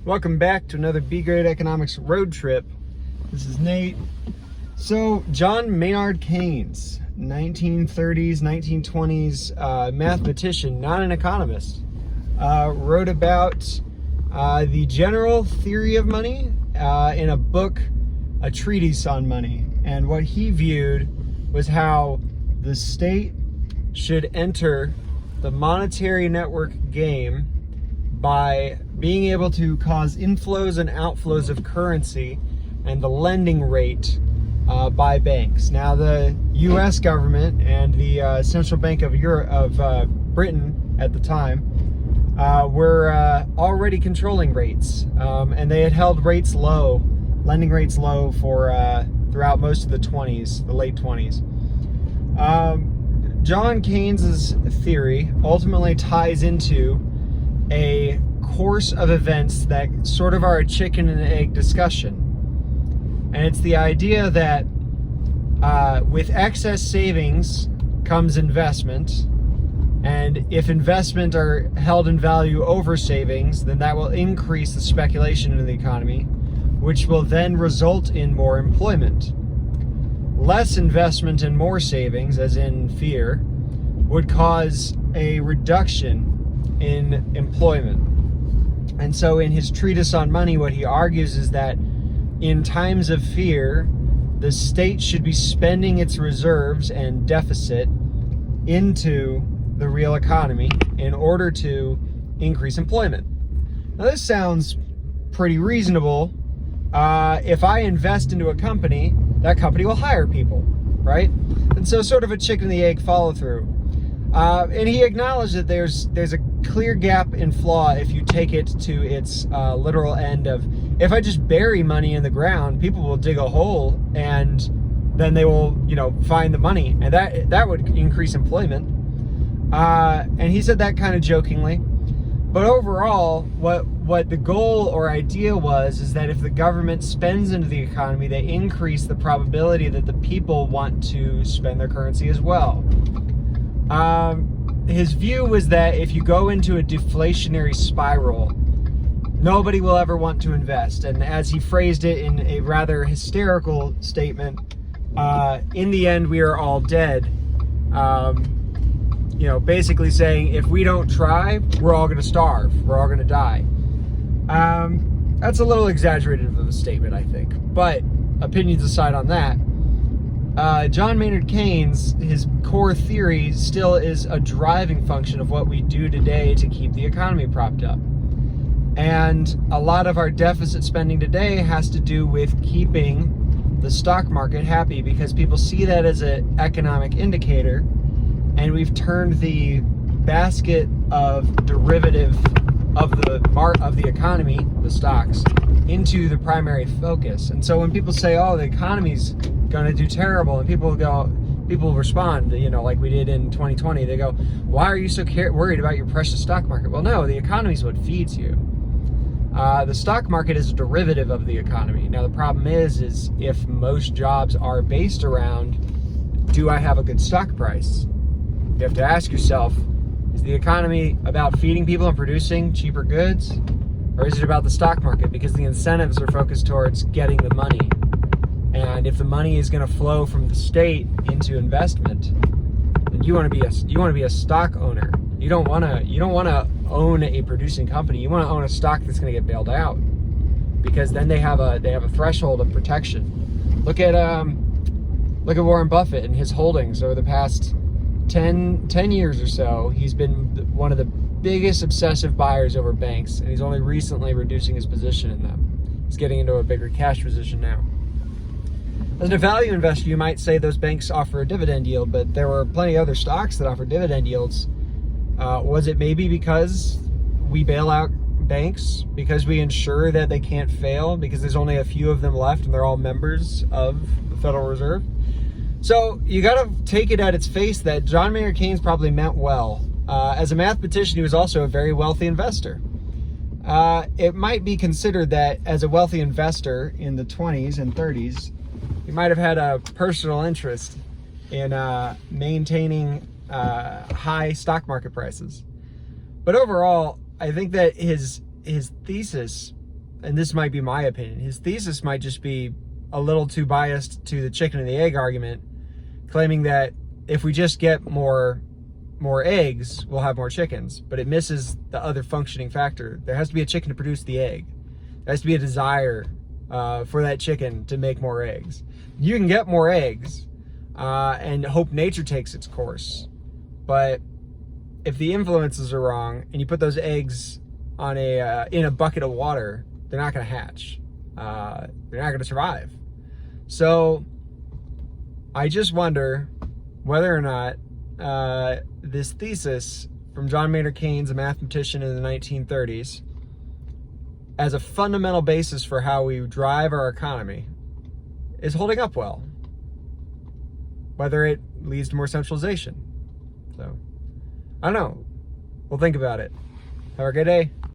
Welcome back to another B-Grade Economics road trip. This is Nate. So, John Maynard Keynes, 1930s, 1920s mathematician, not an economist, wrote about the general theory of money in a book, a treatise on money. And what he viewed was how the state should enter the monetary network game by being able to cause inflows and outflows of currency and the lending rate by banks. Now, the U.S. government and the Central Bank of Britain at the time were already controlling rates, and they had held rates low, lending rates low for throughout most of the late 20s. John Keynes's theory ultimately ties into a course of events that sort of are a chicken and egg discussion. And it's the idea that with excess savings comes investment, and if investment are held in value over savings, then that will increase the speculation in the economy, which will then result in more employment. Less investment and more savings, as in fear, would cause a reduction in employment. And so in his treatise on money, what he argues is that in times of fear, the state should be spending its reserves and deficit into the real economy in order to increase employment. Now, this sounds pretty reasonable. If I invest into a company, that company will hire people, right? And so sort of a chicken and the egg follow through. And he acknowledged that there's a clear gap and flaw if you take it to its literal end of, if I just bury money in the ground, people will dig a hole and then they will, find the money, and that would increase employment. And he said that kind of jokingly. But overall, what the goal or idea was is that if the government spends into the economy, they increase the probability that the people want to spend their currency as well. His view was that if you go into a deflationary spiral, nobody will ever want to invest. And as he phrased it in a rather hysterical statement, in the end, we are all dead. Basically saying, if we don't try, we're all going to starve. We're all going to die. That's a little exaggerated of a statement, I think. But opinions aside on that, John Maynard Keynes, his core theory still is a driving function of what we do today to keep the economy propped up. And a lot of our deficit spending today has to do with keeping the stock market happy, because people see that as an economic indicator, and we've turned the basket of derivative of the economy, the stocks, into the primary focus. And so when people say, oh, the economy's gonna do terrible, and people respond, like we did in 2020, they go, why are you so worried about your precious stock market? Well, no, the economy is what feeds you. The stock market is a derivative of the economy. Now, the problem is if most jobs are based around, do I have a good stock price? You have to ask yourself, is the economy about feeding people and producing cheaper goods? Or is it about the stock market? Because the incentives are focused towards getting the money. And if the money is going to flow from the state into investment, then you want to be a stock owner. You don't want to own a producing company. You want to own a stock that's going to get bailed out, because then they have a threshold of protection. Look at Warren Buffett and his holdings over the past 10 years or so. He's been one of the biggest obsessive buyers over banks, and he's only recently reducing his position in them. He's getting into a bigger cash position now. As a value investor, you might say those banks offer a dividend yield, but there were plenty of other stocks that offer dividend yields. Was it maybe because we bail out banks, because we ensure that they can't fail, because there's only a few of them left and they're all members of the Federal Reserve? So you got to take it at its face that John Maynard Keynes probably meant well. As a mathematician, he was also a very wealthy investor. It might be considered that as a wealthy investor in the 20s and 30s, he might have had a personal interest in maintaining high stock market prices. But overall, I think that his thesis and this might be my opinion, his thesis might just be a little too biased to the chicken and the egg argument, claiming that if we just get more eggs, we'll have more chickens. But it misses the other functioning factor. There has to be a chicken to produce the egg. There has to be a desire for that chicken to make more eggs. You can get more eggs and hope nature takes its course. But if the influences are wrong and you put those eggs on in a bucket of water, they're not going to hatch. They're not going to survive. So I just wonder whether or not this thesis from John Maynard Keynes, a mathematician in the 1930s, as a fundamental basis for how we drive our economy, is holding up well. Whether it leads to more centralization. So, I don't know. We'll think about it. Have a good day.